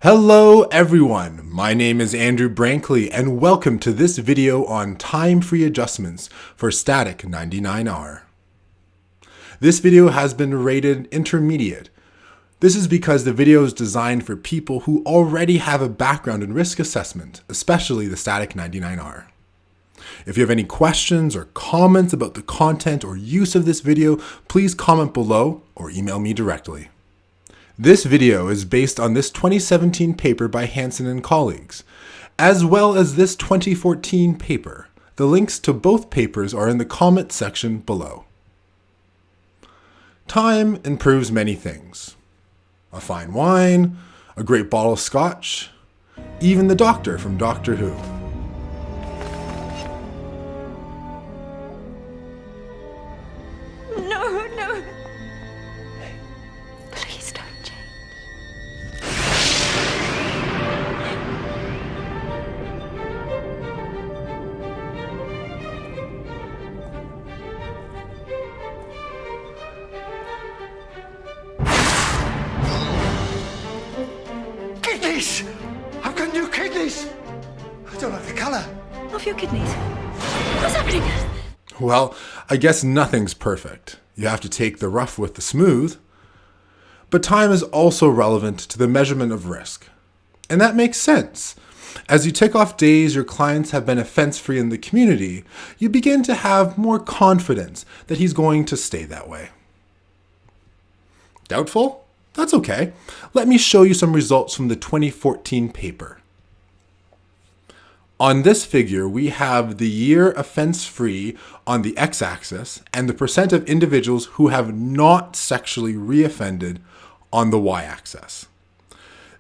Hello everyone, my name is Andrew Brankley and welcome to this video on time-free adjustments for Static-99R. This video has been rated intermediate. This is because the video is designed for people who already have a background in risk assessment, especially the Static-99R. If you have any questions or comments about the content or use of this video, please comment below or email me directly. This video is based on this 2017 paper by Hansen and colleagues, as well as this 2014 paper. The links to both papers are in the comment section below. Time improves many things. A fine wine, a great bottle of scotch, even the Doctor from Doctor Who. No. Please don't change. Kidneys! I've got new kidneys! I don't like the colour. Of your kidneys. What's happening? Well, I guess nothing's perfect. You have to take the rough with the smooth. But time is also relevant to the measurement of risk. And that makes sense. As you tick off days your clients have been offense-free in the community, you begin to have more confidence that he's going to stay that way. Doubtful? That's okay. Let me show you some results from the 2014 paper. On this figure, we have the year offense-free on the x-axis and the percent of individuals who have not sexually reoffended on the y-axis.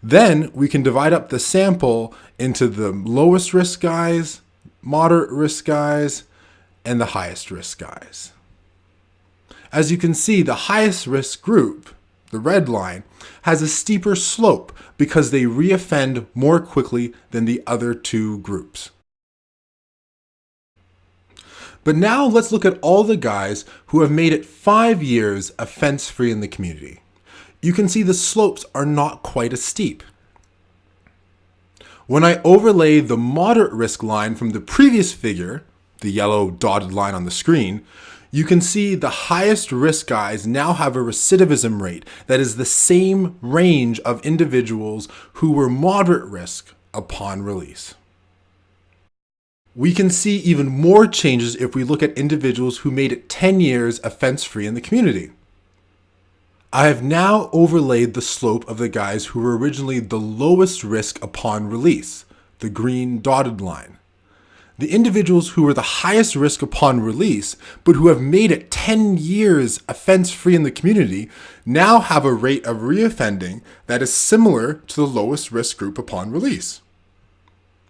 Then we can divide up the sample into the lowest risk guys, moderate risk guys, and the highest risk guys. As you can see, the highest risk group, the red line, has a steeper slope because they reoffend more quickly than the other two groups. But now let's look at all the guys who have made it 5 years offense-free in the community. You can see the slopes are not quite as steep. When I overlay the moderate risk line from the previous figure, the yellow dotted line on the screen, you can see the highest risk guys now have a recidivism rate that is the same range of individuals who were moderate risk upon release. We can see even more changes if we look at individuals who made it 10 years offense-free in the community. I have now overlaid the slope of the guys who were originally the lowest risk upon release, the green dotted line. The individuals who were the highest risk upon release, but who have made it 10 years offense-free in the community, now have a rate of reoffending that is similar to the lowest risk group upon release.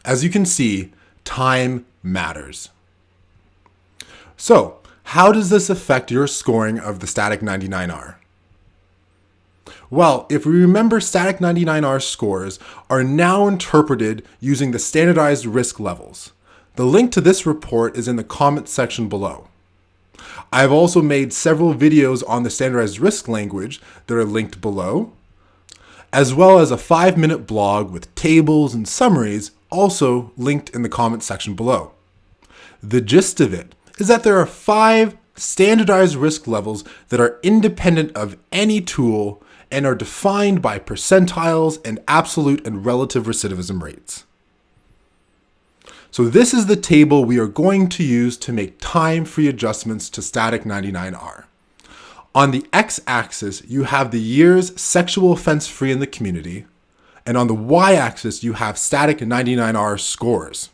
As you can see, time matters. So, how does this affect your scoring of the Static-99R? Well, if we remember, Static-99R scores are now interpreted using the standardized risk levels. The link to this report is in the comment section below. I have also made several videos on the standardized risk language that are linked below, as well as a 5-minute blog with tables and summaries also linked in the comment section below. The gist of it is that there are 5 standardized risk levels that are independent of any tool and are defined by percentiles and absolute and relative recidivism rates. So this is the table we are going to use to make time-free adjustments to Static-99R. On the x-axis, you have the years sexual offense-free in the community, and on the y-axis, you have Static-99R scores.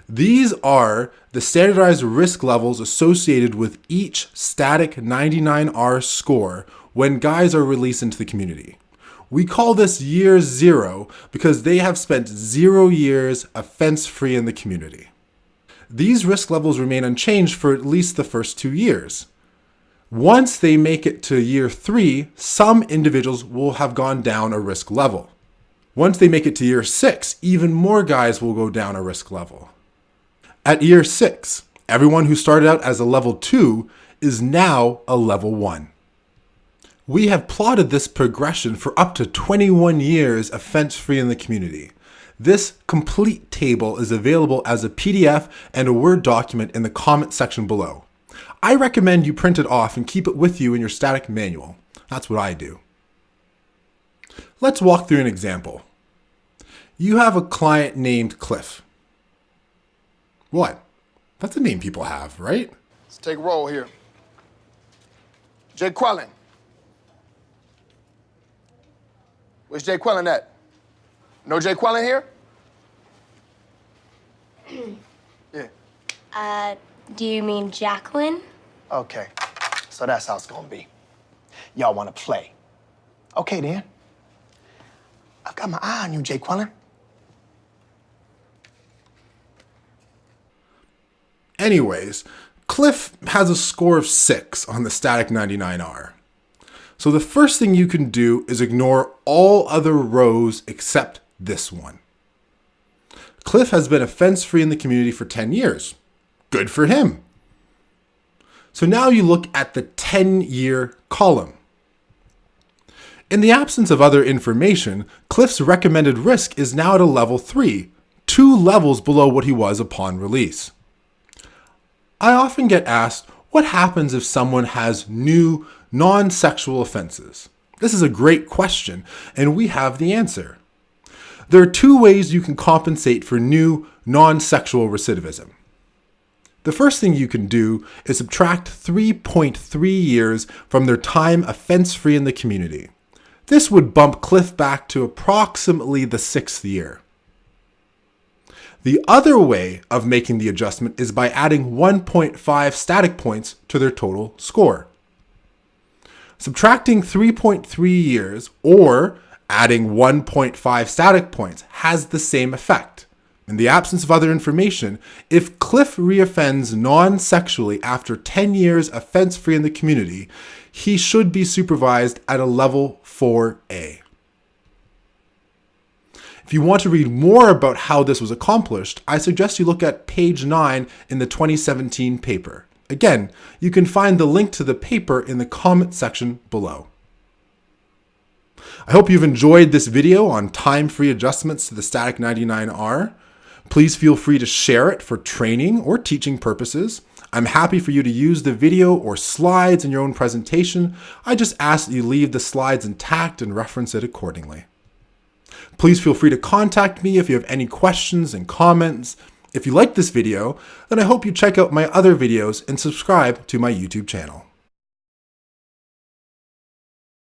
These are the standardized risk levels associated with each Static-99R score when guys are released into the community. We call this year 0 because they have spent 0 years offense-free in the community. These risk levels remain unchanged for at least the first 2 years. Once they make it to year 3, some individuals will have gone down a risk level. Once they make it to year 6, even more guys will go down a risk level. At year 6, everyone who started out as a level 2 is now a level 1. We have plotted this progression for up to 21 years offense-free in the community. This complete table is available as a PDF and a Word document in the comment section below. I recommend you print it off and keep it with you in your static manual. That's what I do. Let's walk through an example. You have a client named Cliff. What? That's a name people have, right? Let's take a roll here. Jay Quellen. Where's Jay Quellen at? No Jay Quellen here? Yeah. Do you mean Jacqueline? Okay, so that's how it's gonna be. Y'all wanna play? Okay then. I've got my eye on you, Jay Quellen. Anyways, Cliff has a score of 6 on the Static-99R. So the first thing you can do is ignore all other rows except this one. Cliff has been offense-free in the community for 10 years. Good for him. So now you look at the 10-year column. In the absence of other information, Cliff's recommended risk is now at a level 3, 2 levels below what he was upon release. I often get asked, what happens if someone has new non-sexual offenses? This is a great question, and we have the answer. There are 2 ways you can compensate for new non-sexual recidivism. The first thing you can do is subtract 3.3 years from their time offense-free in the community. This would bump Cliff back to approximately the 6th year. The other way of making the adjustment is by adding 1.5 static points to their total score. Subtracting 3.3 years or adding 1.5 static points has the same effect. In the absence of other information, if Cliff reoffends non-sexually after 10 years offense-free in the community, he should be supervised at a level 4A. If you want to read more about how this was accomplished, I suggest you look at page 9 in the 2017 paper. Again, you can find the link to the paper in the comment section below. I hope you've enjoyed this video on time-free adjustments to the Static-99R. Please feel free to share it for training or teaching purposes. I'm happy for you to use the video or slides in your own presentation. I just ask that you leave the slides intact and reference it accordingly. Please feel free to contact me if you have any questions and comments. If you like this video, then I hope you check out my other videos and subscribe to my YouTube channel.